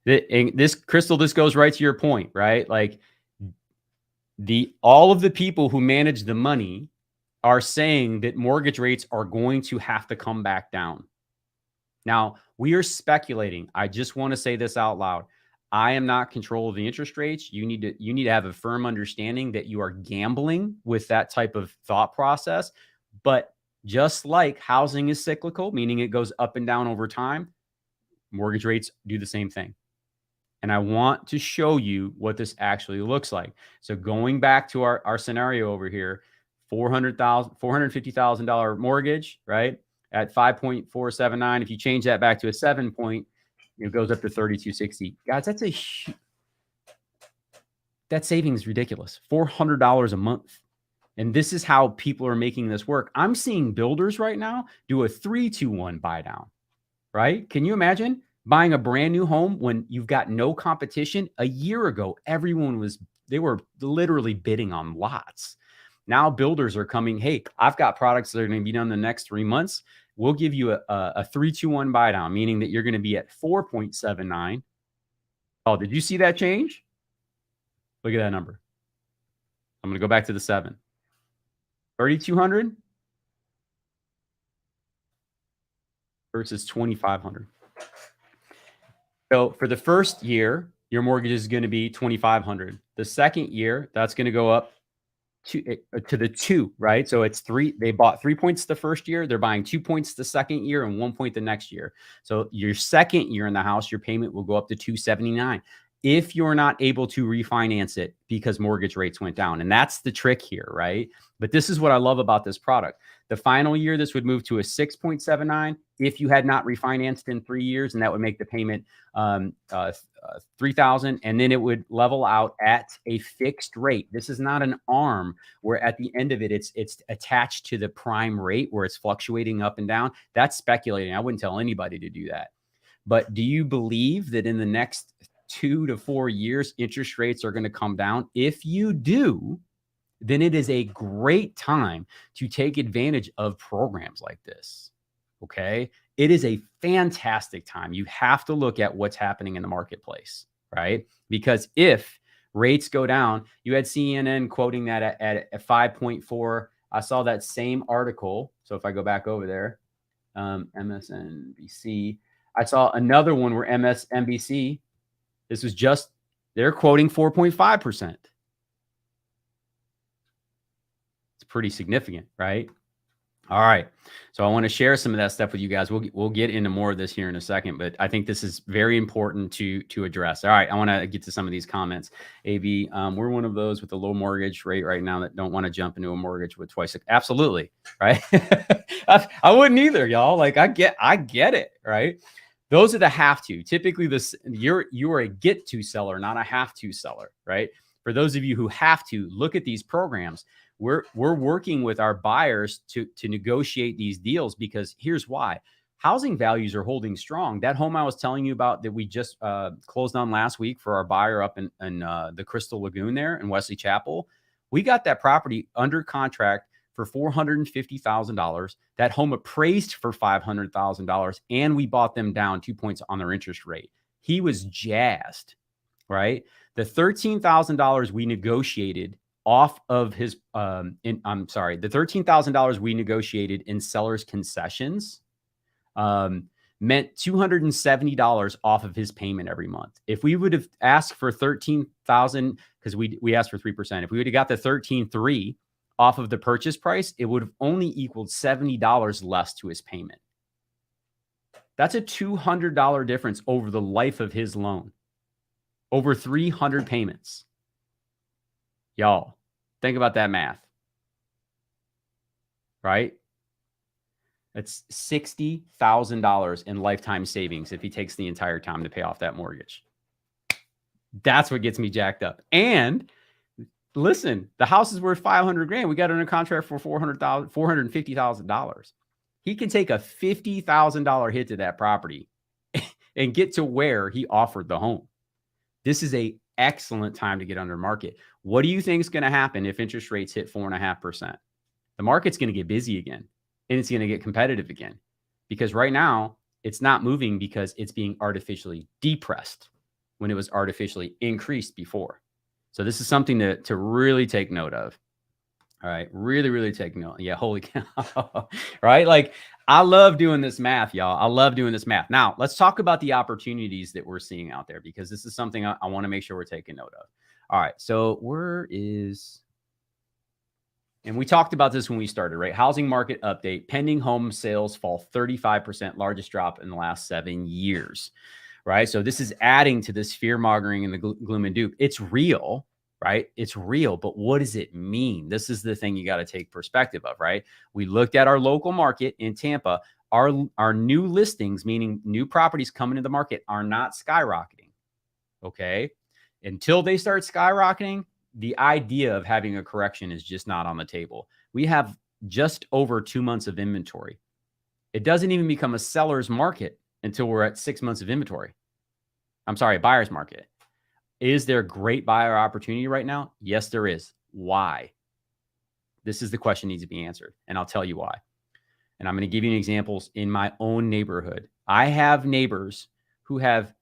A: This Crystal, this goes right to your point, right? Like all of the people who manage the money are saying that mortgage rates are going to have to come back down. Now, we are speculating. I just want to say this out loud. I am not in control of the interest rates. You need to have a firm understanding that you are gambling with that type of thought process. But just like housing is cyclical, meaning it goes up and down over time, mortgage rates do the same thing. And I want to show you what this actually looks like. So going back to our scenario over here, $450,000 mortgage, right? At 5.479. If you change that back to a 7 point, it goes up to 3260. Guys, that savings is ridiculous. $400 a month. And this is how people are making this work. I'm seeing builders right now do a 3-2-1 buy down, right? Can you imagine buying a brand new home when you've got no competition? A year ago, they were literally bidding on lots. Now builders are coming, hey, I've got products that are going to be done in the next 3 months. We'll give you a 3-2-1 buy down, meaning that you're going to be at 4.79. Oh, did you see that change? Look at that number. I'm going to go back to the 7. 3,200 versus 2,500. So for the first year, your mortgage is going to be 2,500. The second year, that's going to go up to the 2, right? So it's 3. They bought 3 points the first year. They're buying 2 points the second year and 1 point the next year. So your second year in the house, your payment will go up to 279 if you're not able to refinance it because mortgage rates went down. And that's the trick here, right? But this is what I love about this product. The final year, this would move to a 6.79 if you had not refinanced in 3 years, and that would make the payment $3,000, and then it would level out at a fixed rate. This is not an ARM where at the end of it, it's attached to the prime rate where it's fluctuating up and down. That's speculating. I wouldn't tell anybody to do that. But do you believe that in the next 2 to 4 years, interest rates are going to come down? If you do, then it is a great time to take advantage of programs like this. Okay. It is a fantastic time. You have to look at what's happening in the marketplace, right? Because if rates go down, you had CNN quoting that at 5.4 I saw that same article. So if I go back over there, MSNBC, I saw another one where MSNBC, this was just, they're quoting 4.5%. It's pretty significant, right? All right. So I want to share some of that stuff with you guys. We'll get into more of this here in a second, but I think this is very important to address. All right. I want to get to some of these comments. AB, we're one of those with a low mortgage rate right now that don't want to jump into a mortgage with twice. Absolutely. Right. I wouldn't either, y'all. Like I get it. Right. Those are the have to. Typically you're a get to seller, not a have to seller. Right. For those of you who have to look at these programs, we're working with our buyers to negotiate these deals, because here's why. Housing values are holding strong. That home I was telling you about that we just closed on last week for our buyer up in the Crystal Lagoon there in Wesley Chapel, we got that property under contract for $450,000. That home appraised for $500,000, and we bought them down 2 points on their interest rate. He was jazzed, right? The $13,000 we negotiated off of his, the $13,000 we negotiated in seller's concessions meant $270 off of his payment every month. If we would have asked for $13,000, because we asked for 3%, if we would have got the 13.3 off of the purchase price, it would have only equaled $70 less to his payment. That's a $200 difference over the life of his loan, over 300 payments. Y'all, think about that math, right? That's $60,000 in lifetime savings if he takes the entire time to pay off that mortgage. That's what gets me jacked up. And listen, the house is worth $500,000. We got it under contract for $450,000. He can take a $50,000 hit to that property and get to where he offered the home. This is an excellent time to get under market. What do you think is going to happen if interest rates hit 4.5%? The market's going to get busy again, and it's going to get competitive again, because right now it's not moving because it's being artificially depressed when it was artificially increased before. So this is something to really take note of. All right. Really, really take note. Yeah. Holy cow. Right. Like I love doing this math, y'all. I love doing this math. Now let's talk about the opportunities that we're seeing out there, because this is something I want to make sure we're taking note of. All right. So and we talked about this when we started, right? Housing market update, pending home sales fall 35%, largest drop in the last 7 years, right? So this is adding to this fear mongering and the gloom and doom. It's real. Right? It's real, but what does it mean? This is the thing you got to take perspective of, right? We looked at our local market in Tampa. Our new listings, meaning new properties coming to the market, are not skyrocketing. Okay. Until they start skyrocketing, the idea of having a correction is just not on the table. We have just over 2 months of inventory. It doesn't even become a seller's market until we're at 6 months of inventory. I'm sorry, a buyer's market. Is there great buyer opportunity right now? Yes, there is. Why? This is the question that needs to be answered, and I'll tell you why. And I'm going to give you examples in my own neighborhood. I have neighbors who have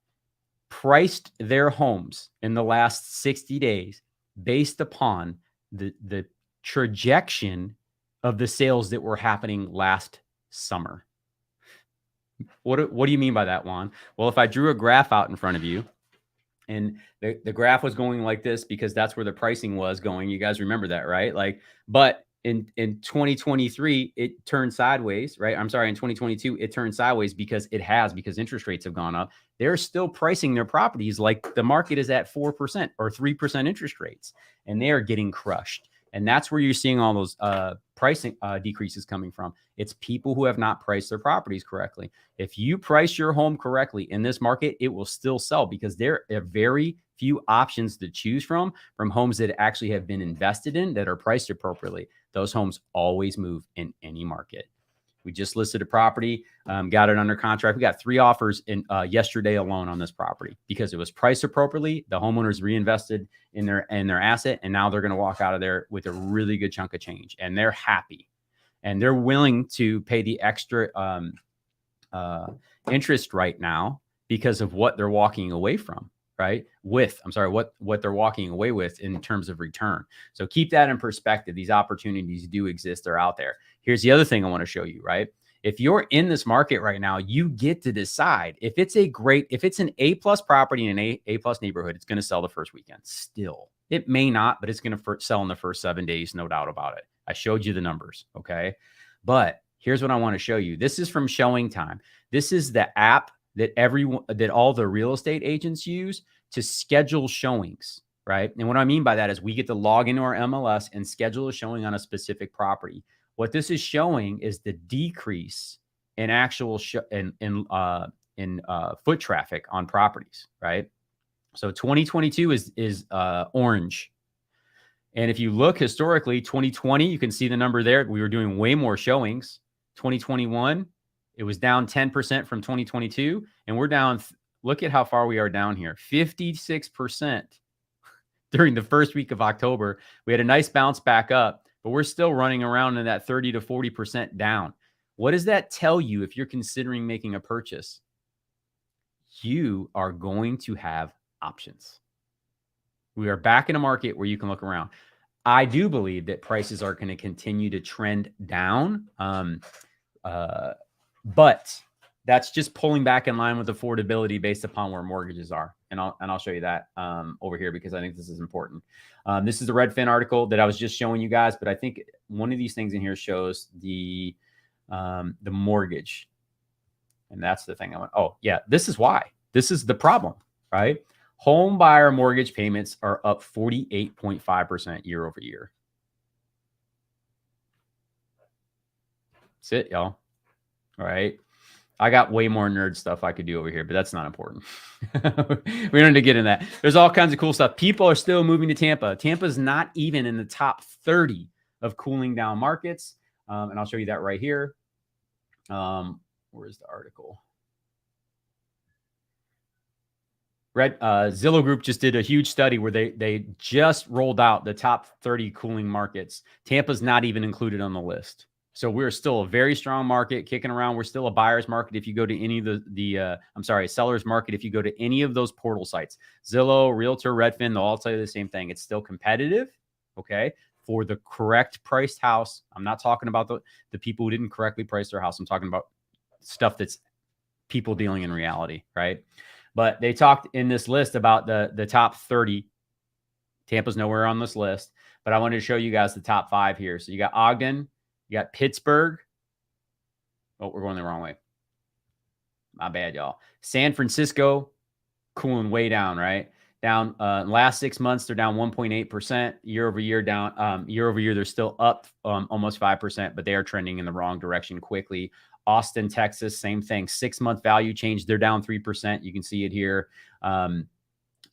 A: priced their homes in the last 60 days based upon the trajectory of the sales that were happening last summer. What do you mean by that, Juan? Well, if I drew a graph out in front of you, and the graph was going like this because that's where the pricing was going. You guys remember that, right? Like, but in 2023, it turned sideways, right? I'm sorry, in 2022, it turned sideways because interest rates have gone up. They're still pricing their properties like the market is at 4% or 3% interest rates, and they are getting crushed. And that's where you're seeing all those pricing decreases coming from. It's people who have not priced their properties correctly. If you price your home correctly in this market, it will still sell, because there are very few options to choose from homes that actually have been invested in that are priced appropriately. Those homes always move in any market. We just listed a property, got it under contract. We got 3 offers in yesterday alone on this property because it was priced appropriately. The homeowners reinvested in their asset, and now they're going to walk out of there with a really good chunk of change, and they're happy, and they're willing to pay the extra interest right now because of what they're walking away from. right? What they're walking away with in terms of return. So keep that in perspective. These opportunities do exist. They're out there. Here's the other thing I want to show you, right? If you're in this market right now, you get to decide if it's an A plus property in an A plus neighborhood, it's going to sell the first weekend. Still, it may not, but it's going to sell in the first 7 days. No doubt about it. I showed you the numbers. Okay. But here's what I want to show you. This is from Showing Time. This is the app that all the real estate agents use to schedule showings, right? And what I mean by that is we get to log into our MLS and schedule a showing on a specific property. What this is showing is the decrease in actual foot traffic on properties, right? So 2022 is orange. And if you look historically, 2020, you can see the number there. We were doing way more showings. 2021, it was down 10% from 2022. And we're down, look at how far we are down here, 56% during the first week of October. We had a nice bounce back up, but we're still running around in that 30 to 40% down. What does that tell you if you're considering making a purchase? You are going to have options. We are back in a market where you can look around. I do believe that prices are going to continue to trend down. But that's just pulling back in line with affordability based upon where mortgages are. And I'll show you that over here because I think this is important. This is the Redfin article that I was just showing you guys, but I think one of these things in here shows the mortgage. And that's the thing I want. Oh, yeah, this is why. This is the problem, right? Home buyer mortgage payments are up 48.5% year over year. That's it, y'all. All right. I got way more nerd stuff I could do over here, but that's not important. We don't need to get in that. There's all kinds of cool stuff. People are still moving to Tampa. Tampa's not even in the top 30 of cooling down markets. And I'll show you that right here. Where's the article? Zillow Group just did a huge study where they just rolled out the top 30 cooling markets. Tampa's not even included on the list. So we're still a very strong market kicking around. We're still a buyer's market. If you go to any of seller's market, if you go to any of those portal sites, Zillow, Realtor, Redfin, they'll all tell you the same thing. It's still competitive. Okay. For the correct priced house. I'm not talking about the people who didn't correctly price their house. I'm talking about stuff that's people dealing in reality. Right. But they talked in this list about the top 30. Tampa's nowhere on this list, but I wanted to show you guys the top 5 here. So you got Ogden. You got Pittsburgh. Oh, we're going the wrong way. My bad, y'all. San Francisco, cooling way down, right? Down last 6 months, they're down 1.8% year over year. Down year over year, they're still up almost 5%, but they are trending in the wrong direction quickly. Austin, Texas, same thing. 6-month value change, they're down 3%. You can see it here.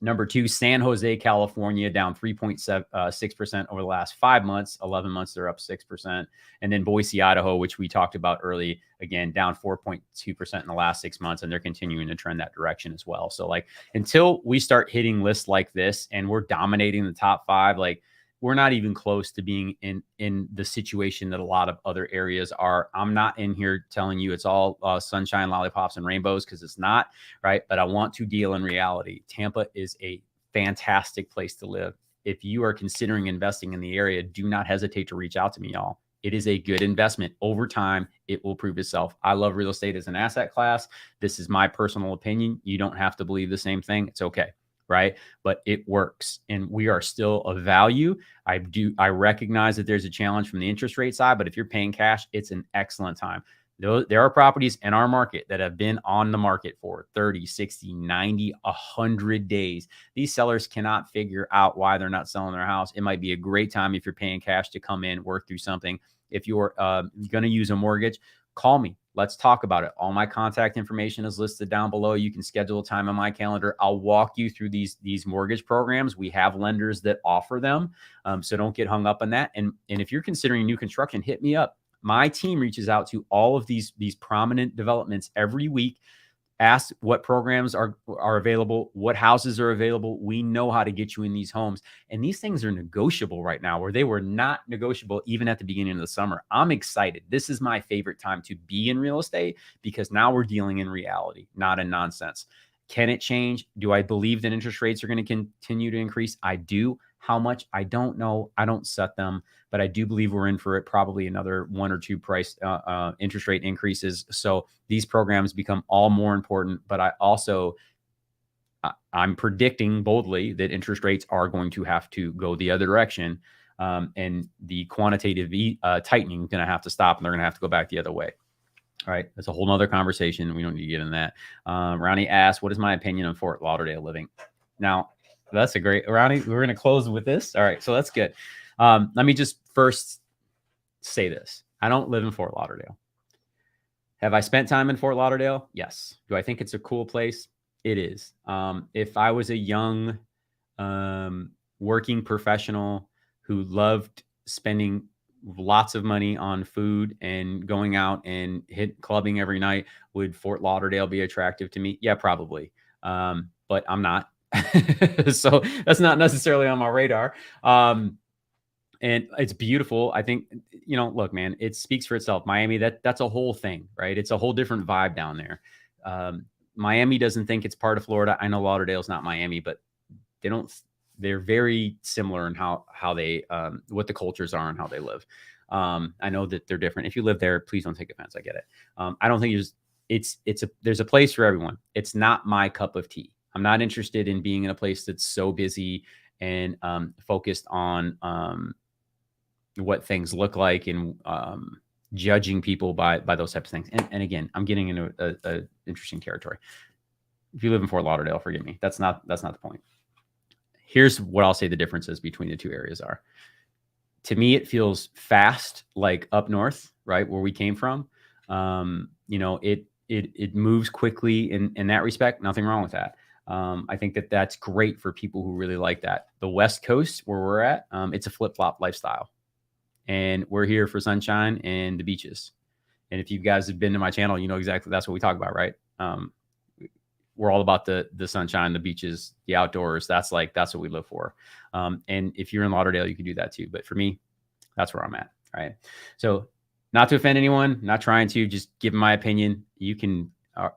A: Number 2, San Jose, California, down 3.6% over the last 5 months. 11 months, they're up 6%. And then Boise, Idaho, which we talked about early, again, down 4.2% in the last 6 months. And they're continuing to trend that direction as well. So like until we start hitting lists like this and we're dominating the top 5, like we're not even close to being in the situation that a lot of other areas are. I'm not in here telling you it's all sunshine, lollipops, and rainbows because it's not, right? But I want to deal in reality. Tampa is a fantastic place to live. If you are considering investing in the area, do not hesitate to reach out to me, y'all. It is a good investment. Over time, it will prove itself. I love real estate as an asset class. This is my personal opinion. You don't have to believe the same thing. It's okay. Right. But it works and we are still of value. I recognize that there's a challenge from the interest rate side, but if you're paying cash, it's an excellent time. There are properties in our market that have been on the market for 30, 60, 90, 100 days. These sellers cannot figure out why they're not selling their house. It might be a great time if you're paying cash to come in, work through something. If you're going to use a mortgage, call me. Let's talk about it. All my contact information is listed down below. You can schedule a time on my calendar. I'll walk you through these mortgage programs. We have lenders that offer them. So don't get hung up on that. And if you're considering new construction, hit me up. My team reaches out to all of these prominent developments every week. Ask what programs are available, what houses are available. We know how to get you in these homes. And these things are negotiable right now where they were not negotiable even at the beginning of the summer. I'm excited. This is my favorite time to be in real estate because now we're dealing in reality, not in nonsense. Can it change? Do I believe that interest rates are going to continue to increase? I do. How much? I don't know. I don't set them, but I do believe we're in for it. Probably another one or two price interest rate increases. So these programs become all more important. But I'm predicting boldly that interest rates are going to have to go the other direction, and the quantitative tightening is going to have to stop, and they're going to have to go back the other way. All right, that's a whole nother conversation. We don't need to get into that. Ronnie asked, "What is my opinion on Fort Lauderdale living?" Now, that's a great Ronnie. We're going to close with this. All right, so that's good. Let me just first say this: I don't live in Fort Lauderdale. Have I spent time in Fort Lauderdale? Yes. Do I think it's a cool place? It is. If I was a young working professional who loved spending lots of money on food and going out and hit clubbing every night, would Fort Lauderdale be attractive to me? Yeah, probably. But I'm not. So that's not necessarily on my radar. And it's beautiful. I think, look, man, it speaks for itself. Miami, that's a whole thing, right? It's a whole different vibe down there. Miami doesn't think it's part of Florida. I know Lauderdale's not Miami, but they're very similar in how they, what the cultures are and how they live. I know that they're different. If you live there, please don't take offense. I get it. I don't think there's a place for everyone. It's not my cup of tea. I'm not interested in being in a place that's so busy and focused on what things look like and judging people by those types of things. And again, I'm getting into a interesting territory. If you live in Fort Lauderdale, forgive me. That's not the point. Here's what I'll say the differences between the two areas are. To me, it feels fast, like up north, right, where we came from. It moves quickly in that respect. Nothing wrong with that. I think that's great for people who really like that. The West Coast, where we're at, it's a flip-flop lifestyle. And we're here for sunshine and the beaches. And if you guys have been to my channel, you know exactly that's what we talk about, right? We're all about the sunshine, the beaches, the outdoors. That's what we live for. And if you're in Lauderdale, you can do that too. But for me, that's where I'm at. All right. So not to offend anyone, not trying to, just give my opinion. You can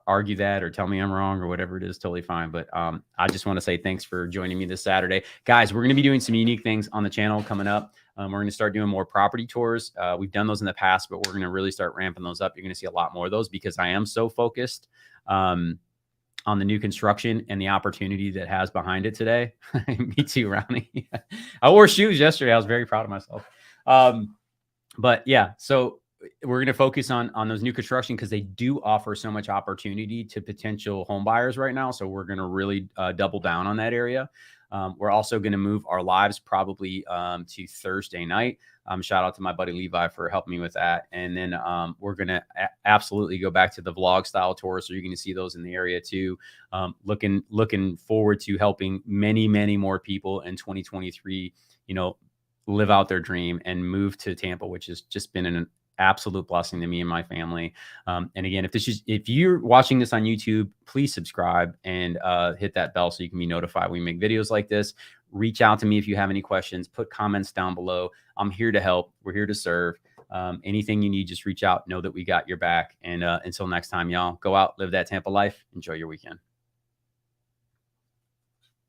A: argue that or tell me I'm wrong or whatever it is, totally fine. But I just want to say thanks for joining me this Saturday. Guys, we're going to be doing some unique things on the channel coming up. We're going to start doing more property tours. We've done those in the past, but we're going to really start ramping those up. You're going to see a lot more of those because I am so focused on the new construction and the opportunity that has behind it today. Me too, Ronnie. I wore shoes yesterday. I was very proud of myself. But yeah, so we're going to focus on those new construction because they do offer so much opportunity to potential home buyers right now. So we're going to really double down on that area. We're also going to move our lives probably to Thursday night. Shout out to my buddy Levi for helping me with that. And then we're going to absolutely go back to the vlog style tour. So you're going to see those in the area too. Looking forward to helping many, many more people in 2023, live out their dream and move to Tampa, which has just been an absolute blessing to me and my family. And again, if you're watching this on YouTube, please subscribe and hit that bell so you can be notified when we make videos like this. Reach out to me if you have any questions, put comments down below. I'm here to help. We're here to serve. Anything you need, just reach out. Know that we got your back. And until next time, y'all, go out, live that Tampa life. Enjoy your weekend.